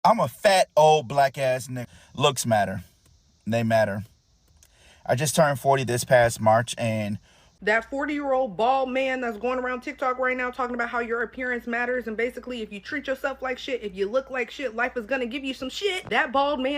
I'm a fat old black ass nigga. Looks matter. They matter. I just turned 40 this past March, and that 40-year-old bald man that's going around TikTok right now talking about how your appearance matters, and basically if you treat yourself like shit, if you look like shit, life is gonna give you some shit. That bald man.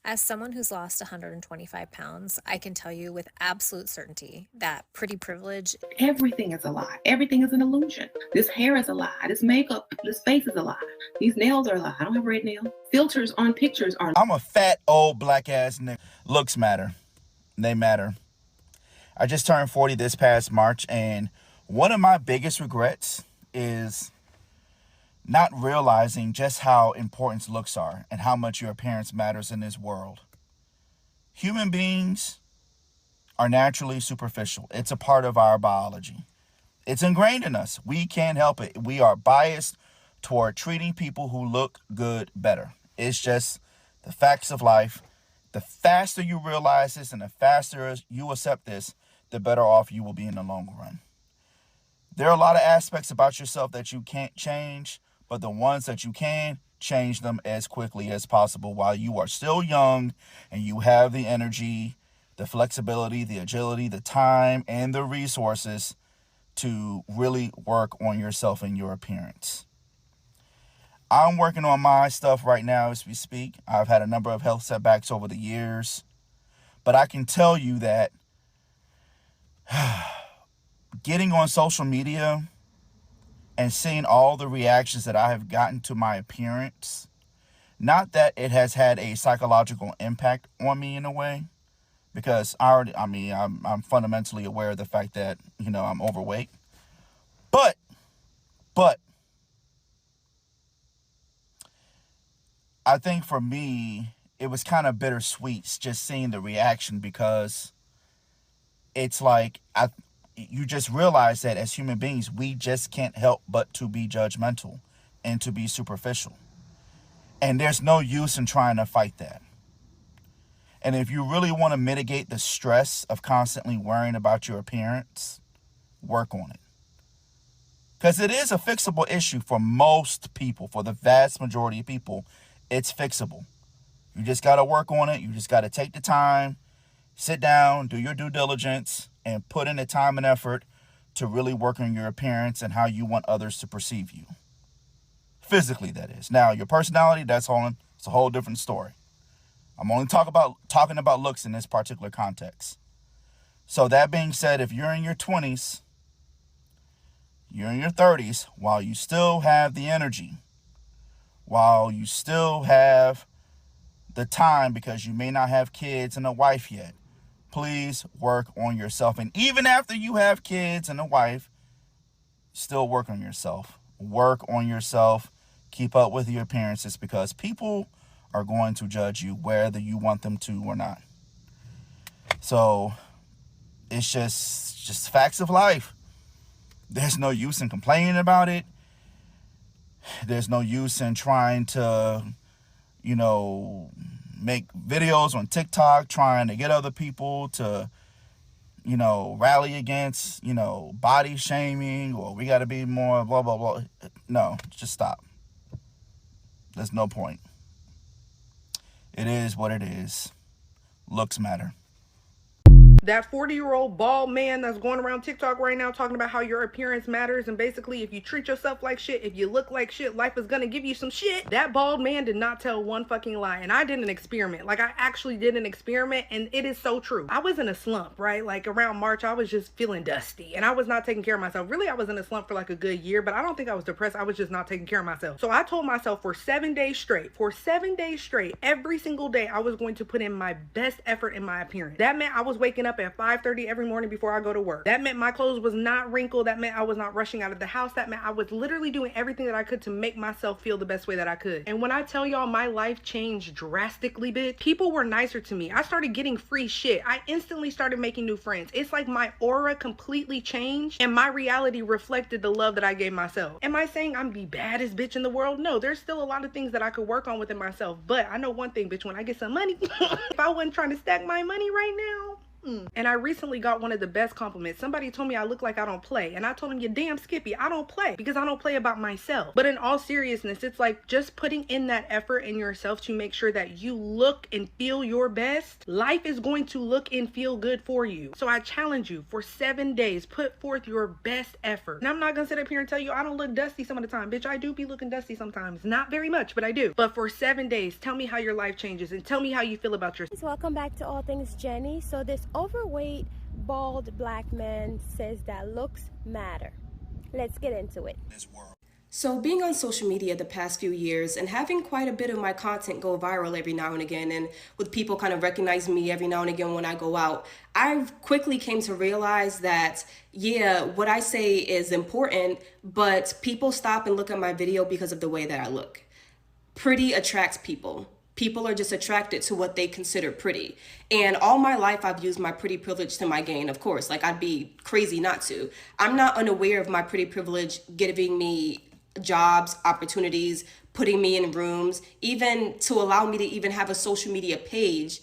As someone who's lost 125 pounds, I can tell you with absolute certainty that pretty privilege. Everything is a lie. Everything is an illusion. This hair is a lie. This makeup, this face is a lie. These nails are a lie. I don't have red nails. Filters on pictures are. I'm a fat old black ass nigga. Looks matter. They matter. I just turned 40 this past March, and one of my biggest regrets is not realizing just how important looks are and how much your appearance matters in this world. Human beings are naturally superficial. It's a part of our biology. It's ingrained in us. We can't help it. We are biased toward treating people who look good better. It's just the facts of life. The faster you realize this and the faster you accept this, the better off you will be in the long run. There are a lot of aspects about yourself that you can't change, but the ones that you can, change them as quickly as possible while you are still young and you have the energy, the flexibility, the agility, the time, and the resources to really work on yourself and your appearance. I'm working on my stuff right now as we speak. I've had a number of health setbacks over the years, but I can tell you that getting on social media and seeing all the reactions that I have gotten to my appearance, not that it has had a psychological impact on me in a way, because I'm fundamentally aware of the fact that, I'm overweight. But I think for me, it was kind of bittersweet just seeing the reaction, because it's like you just realize that as human beings, we just can't help but to be judgmental and to be superficial. And there's no use in trying to fight that. And if you really want to mitigate the stress of constantly worrying about your appearance, work on it. Because it is a fixable issue for most people. For the vast majority of people, it's fixable. You just got to work on it. You just got to take the time, sit down, do your due diligence, and put in the time and effort to really work on your appearance and how you want others to perceive you. Physically, that is. Now, your personality, it's a whole different story. I'm only talking about looks in this particular context. So that being said, if you're in your 20s, you're in your 30s, while you still have the energy, while you still have the time, because you may not have kids and a wife yet, please work on yourself. And even after you have kids and a wife, still work on yourself. Work on yourself. Keep up with your appearances, because people are going to judge you whether you want them to or not. So it's just facts of life. There's no use in complaining about it. There's no use in trying to, make videos on TikTok trying to get other people to, rally against, body shaming, or we got to be more blah, blah, blah. No, just stop. There's no point. It is what it is. Looks matter. That 40-year-old bald man that's going around TikTok right now talking about how your appearance matters, and basically if you treat yourself like shit, if you look like shit, life is gonna give you some shit. That bald man did not tell one fucking lie. And I did an experiment. Like, I actually did an experiment, and it is so true. I was in a slump, right? Like around March, I was just feeling dusty and I was not taking care of myself. Really, I was in a slump for like a good year, but I don't think I was depressed. I was just not taking care of myself. So I told myself for 7 days straight, every single day, I was going to put in my best effort in my appearance. That meant I was waking up at 5:30 every morning before I go to work. That meant my clothes was not wrinkled. That meant I was not rushing out of the house. That meant I was literally doing everything that I could to make myself feel the best way that I could. And when I tell y'all my life changed drastically, bitch, people were nicer to me. I started getting free shit. I instantly started making new friends. It's like my aura completely changed and my reality reflected the love that I gave myself. Am I saying I'm the baddest bitch in the world? No, there's still a lot of things that I could work on within myself. But I know one thing, bitch, when I get some money, if I wasn't trying to stack my money right now, And I recently got one of the best compliments. Somebody told me I look like I don't play, and I told him, you damn Skippy, I don't play because I don't play about myself. But in all seriousness, it's like just putting in that effort in yourself to make sure that you look and feel your best. Life is going to look and feel good for you. So I challenge you, for 7 days, put forth your best effort. And I'm not gonna sit up here and tell you I don't look dusty some of the time. Bitch, I do be looking dusty sometimes. Not very much, but I do. But for 7 days, tell me how your life changes and tell me how you feel about yourself. Welcome back to All Things Jenny. So this overweight, bald black man says that looks matter. Let's get into it. So being on social media the past few years and having quite a bit of my content go viral every now and again, and with people kind of recognizing me every now and again when I go out, I quickly came to realize that, yeah, what I say is important, but people stop and look at my video because of the way that I look. Pretty attracts people. People are just attracted to what they consider pretty. And all my life, I've used my pretty privilege to my gain, of course. Like, I'd be crazy not to. I'm not unaware of my pretty privilege giving me jobs, opportunities, putting me in rooms, even to allow me to even have a social media page.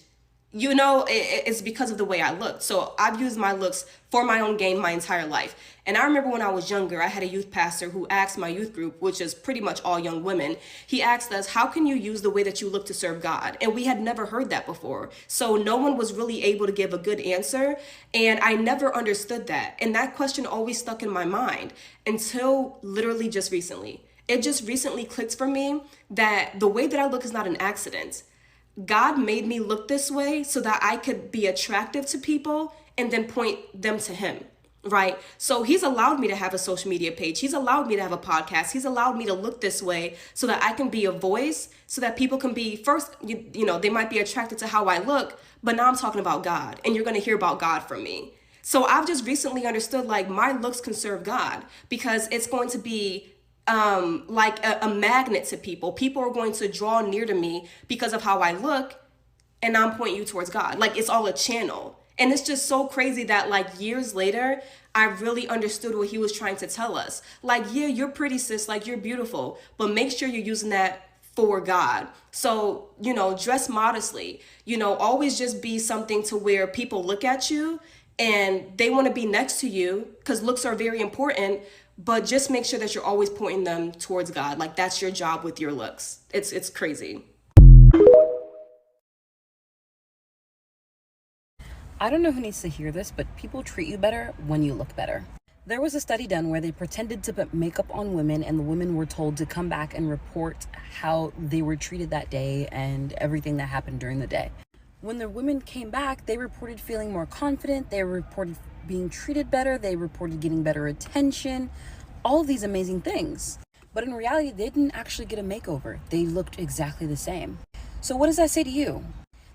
You know, it's because of the way I look. So I've used my looks for my own gain my entire life. And I remember when I was younger, I had a youth pastor who asked my youth group, which is pretty much all young women, he asked us, how can you use the way that you look to serve God? And we had never heard that before. So no one was really able to give a good answer. And I never understood that. And that question always stuck in my mind until literally just recently. It just recently clicked for me that the way that I look is not an accident. God made me look this way so that I could be attractive to people and then point them to him, right? So he's allowed me to have a social media page. He's allowed me to have a podcast. He's allowed me to look this way so that I can be a voice, so that people can be, first, you know, they might be attracted to how I look, but now I'm talking about God, and you're going to hear about God from me. So I've just recently understood, like, my looks can serve God because it's going to be like a magnet to people. People are going to draw near to me because of how I look, and I'm pointing you towards God. Like, it's all a channel. And it's just so crazy that, like, years later, I really understood what he was trying to tell us. Like, yeah, you're pretty, sis, like, you're beautiful, but make sure you're using that for God. So, you know, dress modestly, you know, always just be something to where people look at you and they want to be next to you, because looks are very important. But just make sure that you're always pointing them towards God. Like, that's your job with your looks. It's crazy. I don't know who needs to hear this, but people treat you better when you look better. There was a study done where they pretended to put makeup on women, and the women were told to come back and report how they were treated that day and everything that happened during the day. When the women came back, they reported feeling more confident. They reported being treated better. They reported getting better attention, all of these amazing things. But in reality, they didn't actually get a makeover. They looked exactly the same. So what does that say to you?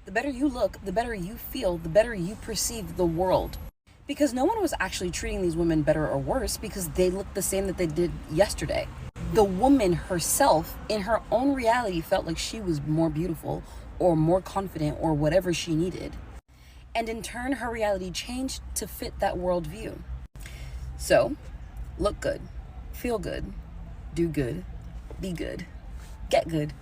The better you look, the better you feel, the better you perceive the world. Because no one was actually treating these women better or worse because they looked the same that they did yesterday. The woman herself, in her own reality, felt like she was more beautiful or more confident or whatever she needed. And in turn, her reality changed to fit that worldview. So, look good, feel good, do good, be good, get good.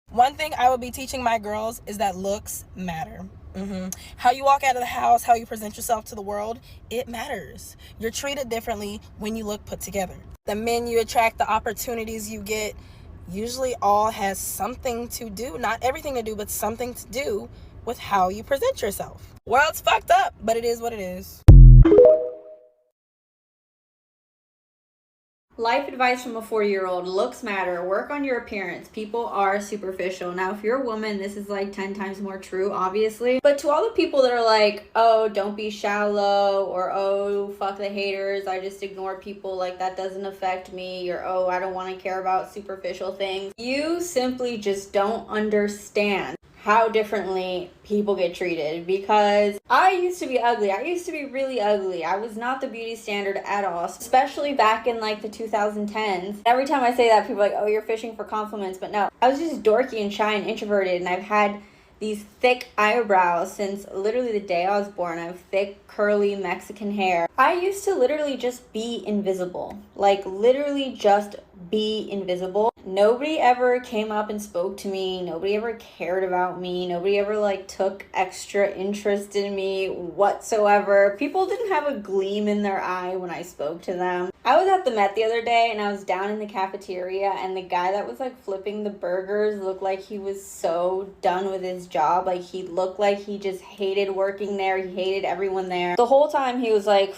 One thing I would be teaching my girls is that looks matter. How you walk out of the house, how you present yourself to the world, it matters. You're treated differently when you look put together. The men you attract, the opportunities you get, usually all has something to do, not everything to do, but something to do with how you present yourself. World's fucked up, but it is what it is. Life advice from a 40-year-old: looks matter. Work on your appearance. People are superficial. Now, if you're a woman, this is like 10 times more true, obviously. But to all the people that are like, oh, don't be shallow, or oh, fuck the haters, I just ignore people, like that doesn't affect me, or oh, I don't want to care about superficial things. You simply just don't understand how differently people get treated, because I used to be ugly. I used to be really ugly. I was not the beauty standard at all, especially back in like the 2010s. Every time I say that, people are like, oh, you're fishing for compliments. But no, I was just dorky and shy and introverted, and I've had these thick eyebrows since literally the day I was born. I have thick, curly Mexican hair. I used to literally just be invisible. Like, literally just be invisible. Nobody ever came up and spoke to me. Nobody ever cared about me. Nobody ever like took extra interest in me whatsoever. People didn't have a gleam in their eye when I spoke to them. I was at the Met the other day and I was down in the cafeteria and the guy that was like flipping the burgers looked like he was so done with his job. Like he looked like he just hated working there. He hated everyone there. The whole time he was like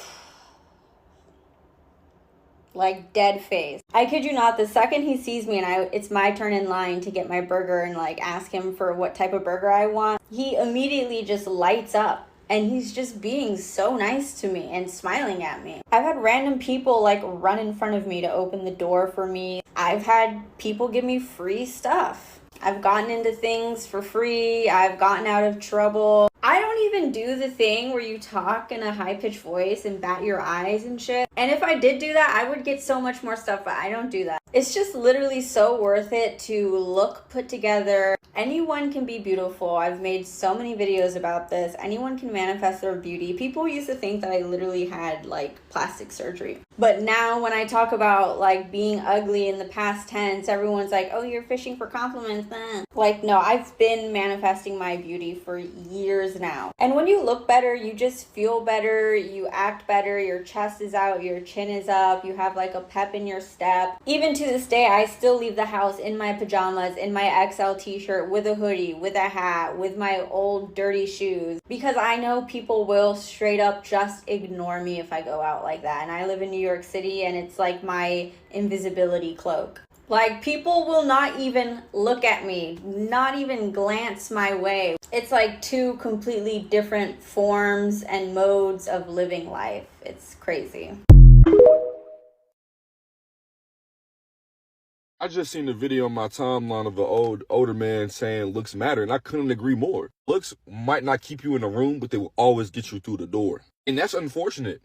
dead face. I kid you not, the second he sees me and it's my turn in line to get my burger and like ask him for what type of burger I want, he immediately just lights up and he's just being so nice to me and smiling at me. I've had random people like run in front of me to open the door for me. I've had people give me free stuff. I've gotten into things for free. I've gotten out of trouble. I don't even do the thing where you talk in a high-pitched voice and bat your eyes and shit. And if I did do that, I would get so much more stuff, but I don't do that. It's just literally so worth it to look put together. Anyone can be beautiful. I've made so many videos about this. Anyone can manifest their beauty. People used to think that I literally had like plastic surgery. But now when I talk about like being ugly in the past tense, everyone's like, oh, you're fishing for compliments. Like, no, I've been manifesting my beauty for years now. And when you look better, you just feel better, you act better, your chest is out, your chin is up, you have like a pep in your step. Even to this day, I still leave the house in my pajamas, in my XL t-shirt, with a hoodie, with a hat, with my old dirty shoes, because I know people will straight up just ignore me if I go out like that. And I live in New York City and it's like my invisibility cloak. Like, people will not even look at me, not even glance my way. It's like two completely different forms and modes of living life. It's crazy. I just seen a video on my timeline of an older man saying looks matter, and I couldn't agree more. Looks might not keep you in a room, but they will always get you through the door. And that's unfortunate,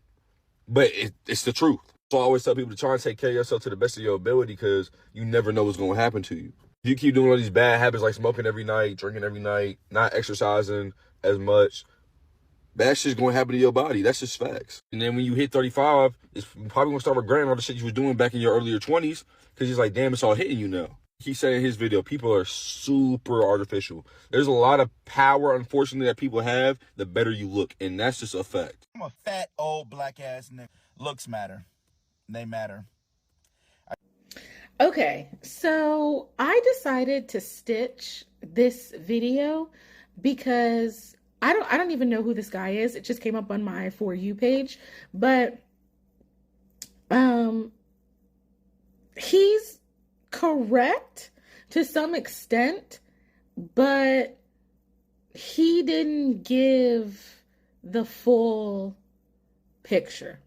but it's the truth. So I always tell people to try and take care of yourself to the best of your ability because you never know what's going to happen to you. If you keep doing all these bad habits like smoking every night, drinking every night, not exercising as much, bad shit's going to happen to your body. That's just facts. And then when you hit 35, it's probably going to start regretting all the shit you was doing back in your earlier 20s because it's like, damn, it's all hitting you now. He said in his video, people are super artificial. There's a lot of power, unfortunately, that people have, the better you look. And that's just a fact. I'm a fat, old, black-ass nigga. Looks matter. They matter. Okay, so I decided to stitch this video because I don't even know who this guy is. It just came up on my For You page, but he's correct to some extent, but he didn't give the full picture.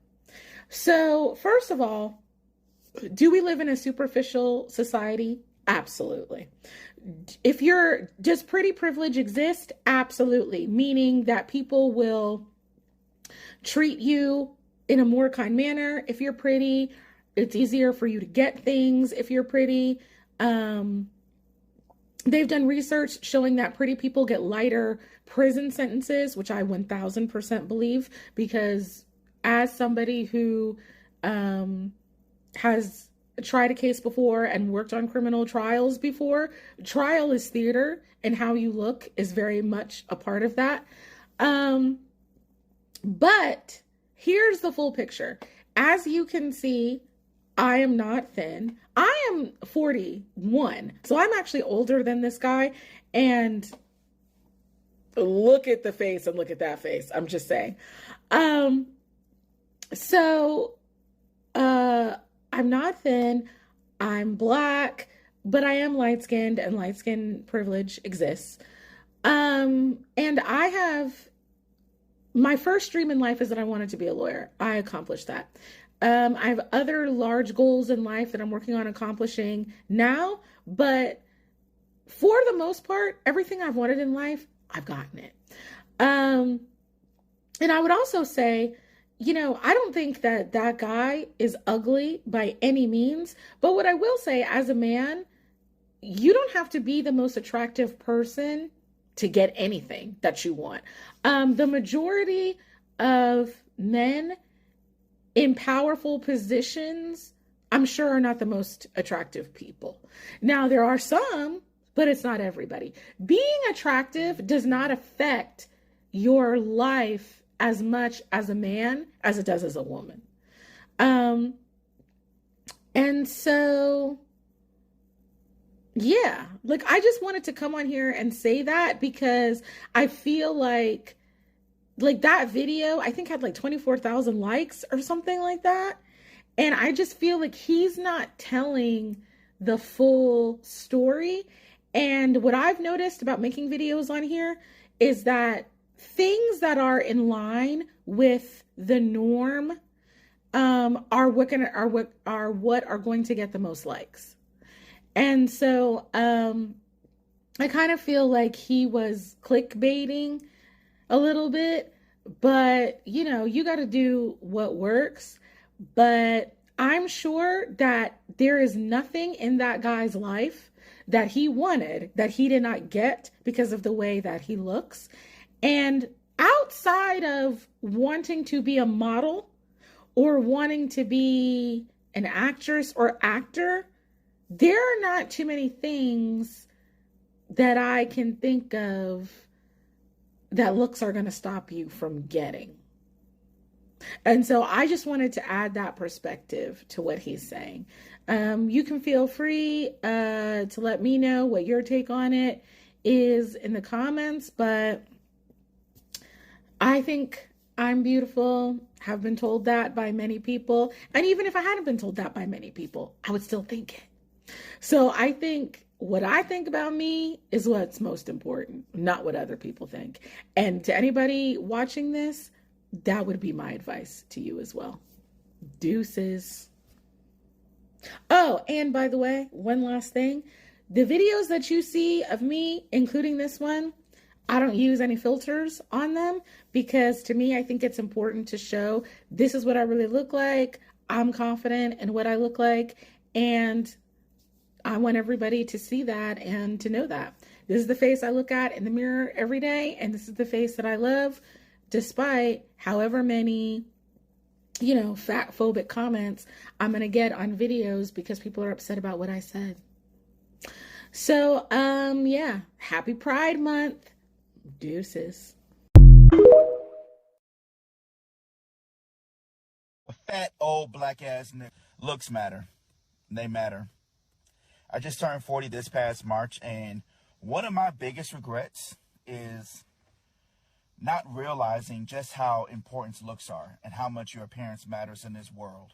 So, first of all, do we live in a superficial society? Absolutely. If does pretty privilege exist? Absolutely. Meaning that people will treat you in a more kind manner. If you're pretty, it's easier for you to get things if you're pretty. They've done research showing that pretty people get lighter prison sentences, which I 1000% believe, because as somebody who has tried a case before and worked on criminal trials before, trial is theater, and how you look is very much a part of that. But here's the full picture. As you can see, I am not thin. I am 41, so I'm actually older than this guy, and look at the face and look at that face. I'm just saying. So, I'm not thin, I'm black, but I am light-skinned, and light-skin privilege exists. And my first dream in life is that I wanted to be a lawyer. I accomplished that. I have other large goals in life that I'm working on accomplishing now, but for the most part, everything I've wanted in life, I've gotten it. And I would also say, I don't think that guy is ugly by any means, but what I will say as a man, you don't have to be the most attractive person to get anything that you want. The majority of men in powerful positions I'm sure are not the most attractive people. Now, there are some, but it's not everybody. Being attractive does not affect your life as much as a man as it does as a woman. And so, yeah, like I just wanted to come on here and say that because I feel like that video, I think had like 24,000 likes or something like that. And I just feel like he's not telling the full story. And what I've noticed about making videos on here is that things that are in line with the norm are what are going to get the most likes. And so I kind of feel like he was clickbaiting a little bit, but you know, you got to do what works. But I'm sure that there is nothing in that guy's life that he wanted that he did not get because of the way that he looks. And outside of wanting to be a model or wanting to be an actress or actor, there are not too many things that I can think of that looks are going to stop you from getting. And so I just wanted to add that perspective to what he's saying. You can feel free to let me know what your take on it is in the comments, but I think I'm beautiful, have been told that by many people. And even if I hadn't been told that by many people, I would still think it. So I think what I think about me is what's most important, not what other people think. And to anybody watching this, that would be my advice to you as well. Deuces. Oh, and by the way, one last thing. The videos that you see of me, including this one, I don't use any filters on them because to me, I think it's important to show this is what I really look like. I'm confident in what I look like. And I want everybody to see that and to know that. This is the face I look at in the mirror every day. And this is the face that I love, despite however many, fat phobic comments I'm going to get on videos because people are upset about what I said. So, yeah, happy Pride Month. Deuces. A fat old black ass nigga. Looks matter. They matter. I just turned 40 this past March, and one of my biggest regrets is not realizing just how important looks are and how much your appearance matters in this world.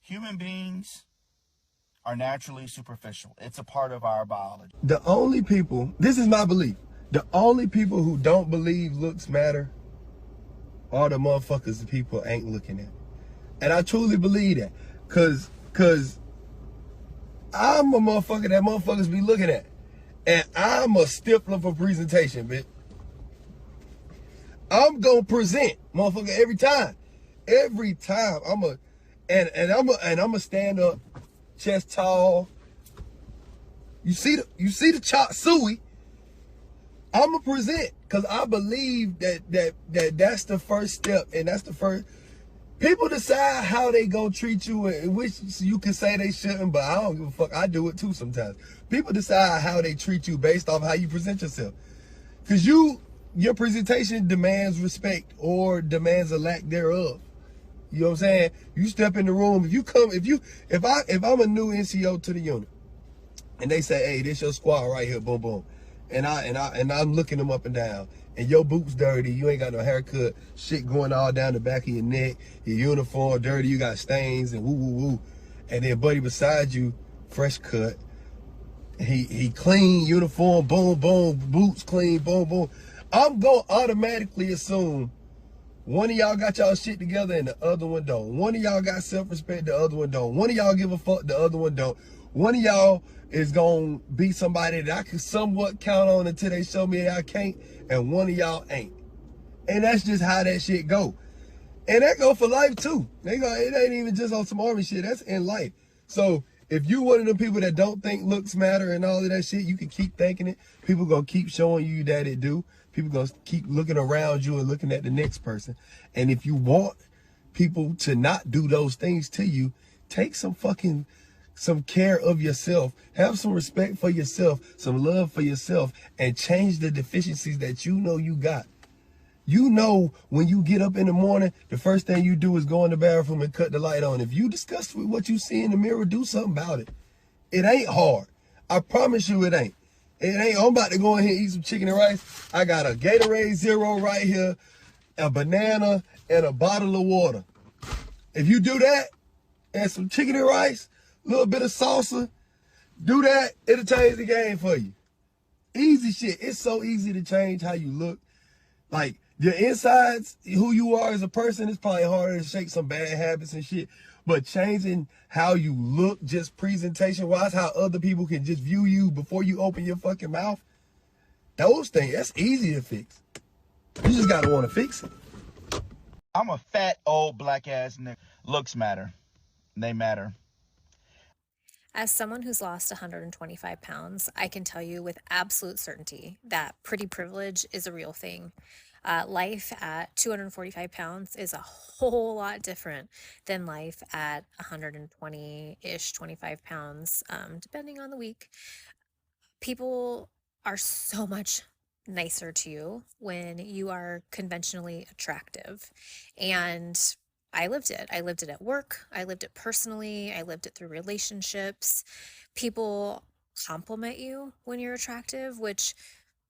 Human beings are naturally superficial. It's a part of our biology. The only people, this is my belief, the only people who don't believe looks matter are the motherfuckers that people ain't looking at. And I truly believe that. Cause I'm a motherfucker that motherfuckers be looking at. And I'm a stickler for presentation, bitch. I'm gonna present, motherfucker, every time. Every time. I'm a stand up, chest tall. You see the chop suey. I'ma present because I believe that's the first step, and that's the first. People decide how they gonna treat you, which you can say they shouldn't, but I don't give a fuck. I do it too sometimes. People decide how they treat you based off how you present yourself. Cause your presentation demands respect or demands a lack thereof. You know what I'm saying? You step in the room, if I'm a new NCO to the unit and they say, hey, this your squad right here, boom, boom. And I'm looking them up and down, and your boots dirty, you ain't got no haircut, shit going all down the back of your neck, your uniform dirty, you got stains and woo woo woo. And then buddy beside you, fresh cut, he clean, uniform, boom, boom, boots clean, boom, boom. I'm gonna automatically assume one of y'all got y'all shit together and the other one don't. One of y'all got self-respect, the other one don't. One of y'all give a fuck, the other one don't. One of y'all is gonna be somebody that I can somewhat count on until they show me that I can't, and one of y'all ain't. And that's just how that shit go. And that go for life too. It ain't even just on some army shit, that's in life. So if you one of them people that don't think looks matter and all of that shit, you can keep thinking it. People gonna keep showing you that it do. People gonna keep looking around you and looking at the next person. And if you want people to not do those things to you, take some care of yourself. Have some respect for yourself, some love for yourself, and change the deficiencies that you know you got. You know, when you get up in the morning, the first thing you do is go in the bathroom and cut the light on. If you disgusted with what you see in the mirror, do something about it. It ain't hard. I promise you it ain't. It ain't. I'm about to go in here and eat some chicken and rice. I got a Gatorade Zero right here, a banana, and a bottle of water. If you do that, and some chicken and rice, a little bit of salsa, do that, it'll change the game for you. Easy shit. It's so easy to change how you look. Like, your insides, who you are as a person, it's probably harder to shake some bad habits and shit. But changing how you look, just presentation-wise, how other people can just view you before you open your fucking mouth, those things, that's easy to fix. You just gotta want to fix it. I'm a fat, old, black-ass nigga. Looks matter. They matter. As someone who's lost 125 pounds, I can tell you with absolute certainty that pretty privilege is a real thing. Life at 245 pounds is a whole lot different than life at 120-ish, 25 pounds, depending on the week. People are so much nicer to you when you are conventionally attractive. And I lived it. I lived it at work. I lived it personally. I lived it through relationships. People compliment you when you're attractive, which,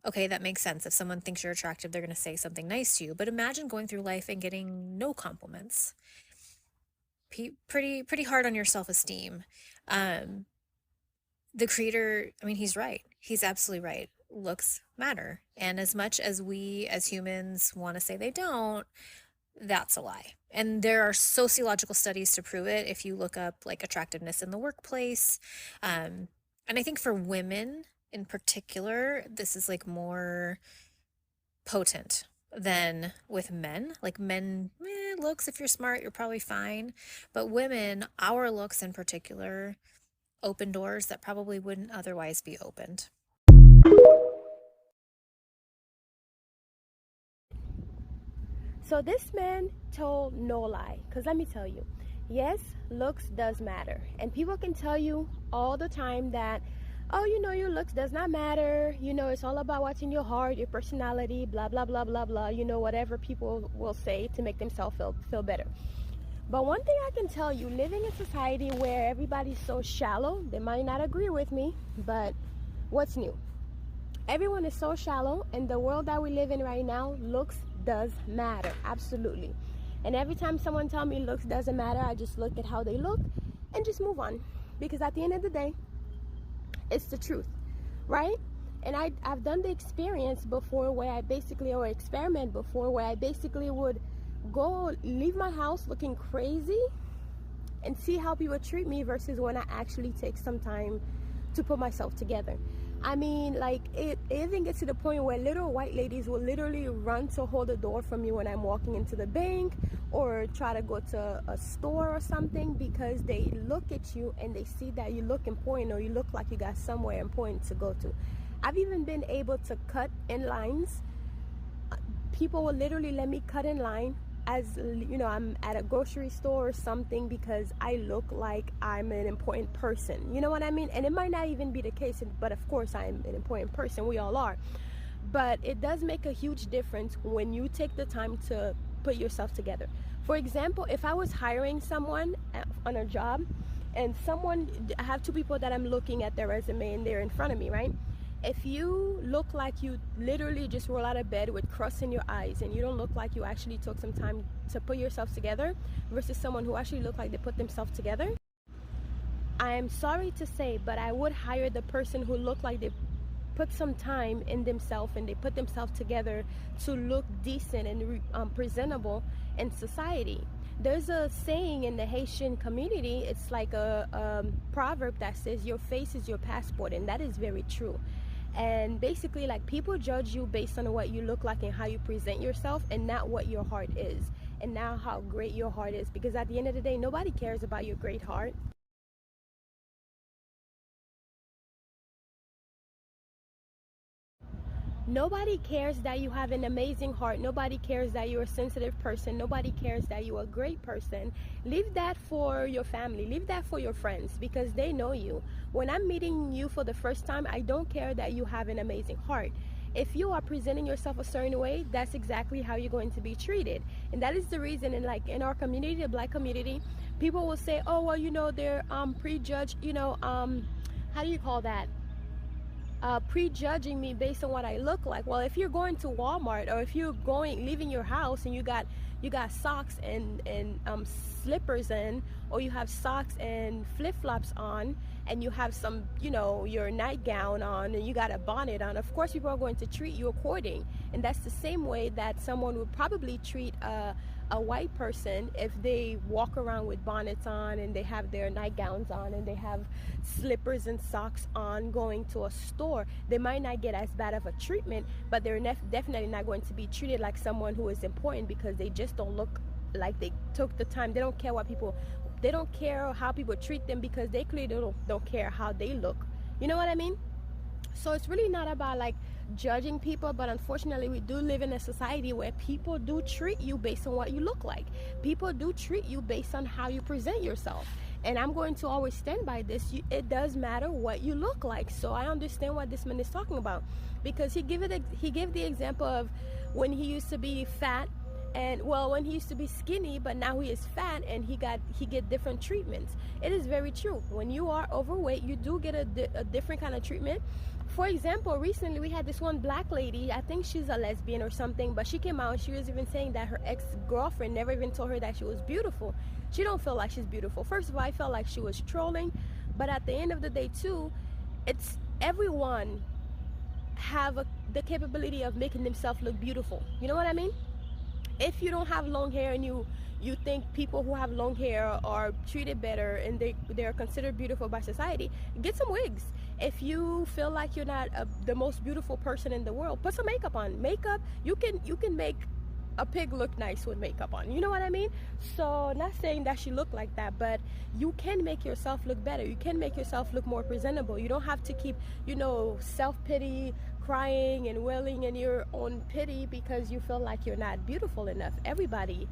okay, that makes sense. If someone thinks you're attractive, they're going to say something nice to you. But imagine going through life and getting no compliments. Pretty hard on your self-esteem. The creator, I mean, he's right. He's absolutely right. Looks matter. And as much as we as humans want to say they don't, that's a lie. And there are sociological studies to prove it if you look up like attractiveness in the workplace. And I think for women in particular, this is like more potent than with men. Like men, looks, if you're smart, you're probably fine. But women, our looks in particular, open doors that probably wouldn't otherwise be opened. So this man told no lie, because let me tell you, yes, looks does matter. And people can tell you all the time that, oh, you know, your looks does not matter. You know, it's all about what's in your heart, your personality, blah, blah, blah, blah, blah. You know, whatever people will say to make themselves feel better. But one thing I can tell you, living in society where everybody's so shallow, they might not agree with me, but what's new? Everyone is so shallow, and the world that we live in right now, looks does matter, absolutely. And every time someone tells me looks doesn't matter, I just look at how they look and just move on, because at the end of the day, it's the truth, right? And I've done the experience before where I basically, or experiment before where I basically would go leave my house looking crazy and see how people treat me versus when I actually take some time to put myself together. I mean, like, it even gets to the point where little white ladies will literally run to hold the door for me when I'm walking into the bank or try to go to a store or something, because they look at you and they see that you look important, or you look like you got somewhere important to go to. I've even been able to cut in lines. People will literally let me cut in line as, you know, I'm at a grocery store or something, because I look like I'm an important person. You know what I mean? And it might not even be the case, but of course I'm an important person. We all are. But it does make a huge difference when you take the time to put yourself together. For example, if I was hiring someone on a job, and I have two people that I'm looking at their resume and they're in front of me, right? If you look like you literally just roll out of bed with crust in your eyes, and you don't look like you actually took some time to put yourself together, versus someone who actually look like they put themselves together, I am sorry to say, but I would hire the person who looked like they put some time in themselves and they put themselves together to look decent and presentable in society. There's a saying in the Haitian community, it's like a proverb that says your face is your passport, and that is very true. And basically, like, people judge you based on what you look like and how you present yourself, and not what your heart is, and not how great your heart is, because at the end of the day, nobody cares about your great heart. Nobody cares that you have an amazing heart. Nobody cares that you're a sensitive person. Nobody cares that you're a great person. Leave that for your family. Leave that for your friends, because they know you. When I'm meeting you for the first time, I don't care that you have an amazing heart. If you are presenting yourself a certain way, that's exactly how you're going to be treated. And that is the reason, in our community, the Black community, people will say, oh, well, they're prejudged, how do you call that? Prejudging me based on what I look like. Well, if you're going to Walmart, or if you're leaving your house and you got socks and slippers in, or you have socks and flip-flops on, and you have some, your nightgown on, and you got a bonnet on, of course people are going to treat you according. And that's the same way that someone would probably treat a white person if they walk around with bonnets on, and they have their nightgowns on, and they have slippers and socks on going to a store. They might not get as bad of a treatment, but they're definitely not going to be treated like someone who is important, because they just don't look like they took the time. They don't care they don't care how people treat them, because they clearly don't care how they look. You know what I mean? So it's really not about like judging people, but unfortunately we do live in a society where people do treat you based on what you look like. People do treat you based on how you present yourself. And I'm going to always stand by this. It does matter what you look like. So I understand what this man is talking about, because he gave the example of when he used to be fat, and when he used to be skinny, but now he is fat, and he get different treatments. It is very true. When you are overweight, you do get a different kind of treatment. For example, recently we had this one Black lady, I think she's a lesbian or something, but she came out and she was even saying that her ex-girlfriend never even told her that she was beautiful. She don't feel like she's beautiful. First of all, I felt like she was trolling, but at the end of the day too, it's everyone have the capability of making themselves look beautiful. You know what I mean? If you don't have long hair and you think people who have long hair are treated better and they're considered beautiful by society, get some wigs. If you feel like you're not the most beautiful person in the world, put some makeup on. Makeup, you can make a pig look nice with makeup on. You know what I mean? So not saying that she looked like that, but you can make yourself look better. You can make yourself look more presentable. You don't have to keep, self-pity, crying and wailing in your own pity because you feel like you're not beautiful enough. Everybody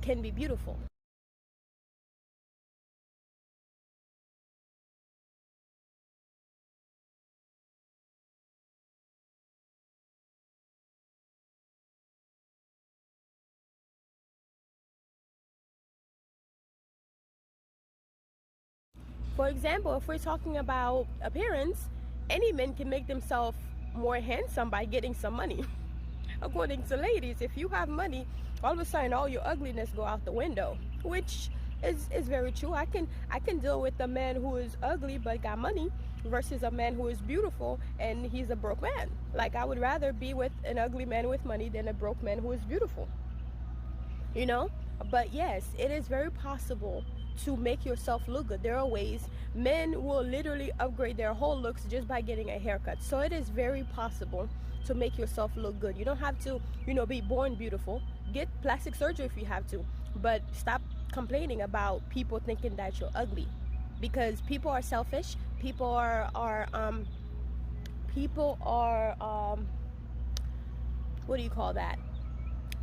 can be beautiful. For example, if we're talking about appearance, any man can make themselves more handsome by getting some money. According to ladies, if you have money, all of a sudden all your ugliness go out the window, which is very true. I can deal with a man who is ugly but got money versus a man who is beautiful and he's a broke man. Like, I would rather be with an ugly man with money than a broke man who is beautiful. But yes, it is very possible to make yourself look good. There are ways. Men will literally upgrade their whole looks just by getting a haircut. So it is very possible to make yourself look good. You don't have to, be born beautiful. Get plastic surgery if you have to, but stop complaining about people thinking that you're ugly, because people are selfish. People are what do you call that?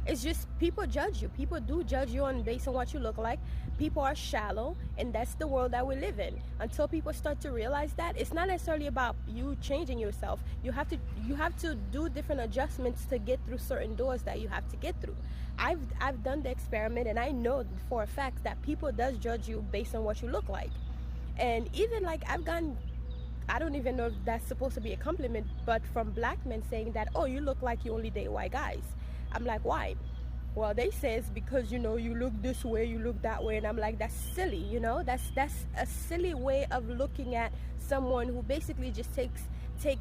It's just people judge you. People do judge you based on what you look like. People are shallow, and that's the world that we live in. Until people start to realize that, it's not necessarily about you changing yourself. You have to do different adjustments to get through certain doors that you have to get through. I've done the experiment, and I know for a fact that people does judge you based on what you look like. And even like I don't even know if that's supposed to be a compliment, but from Black men saying that, oh, you look like you only date white guys. I'm like, why? Well, they say it's because, you look this way, you look that way. And I'm like, that's silly, that's a silly way of looking at someone who basically just take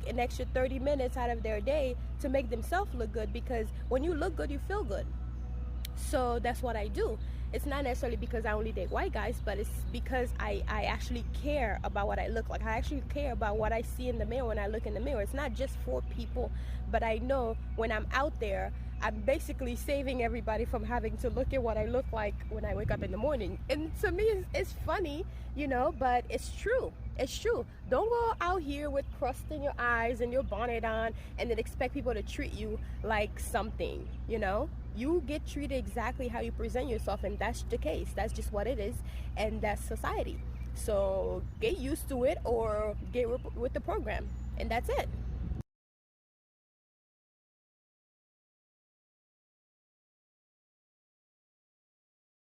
an extra 30 minutes out of their day to make themselves look good, because when you look good, you feel good. So that's what I do. It's not necessarily because I only date white guys, but it's because I actually care about what I look like. I actually care about what I see in the mirror when I look in the mirror. It's not just for people, but I know when I'm out there, I'm basically saving everybody from having to look at what I look like when I wake up in the morning. And to me, it's funny, you know, but it's true. It's true. Don't go out here with crust in your eyes and your bonnet on and then expect people to treat you like something, you know? You get treated exactly how you present yourself, and that's the case. That's just what it is, and that's society. So get used to it or get with the program, and that's it.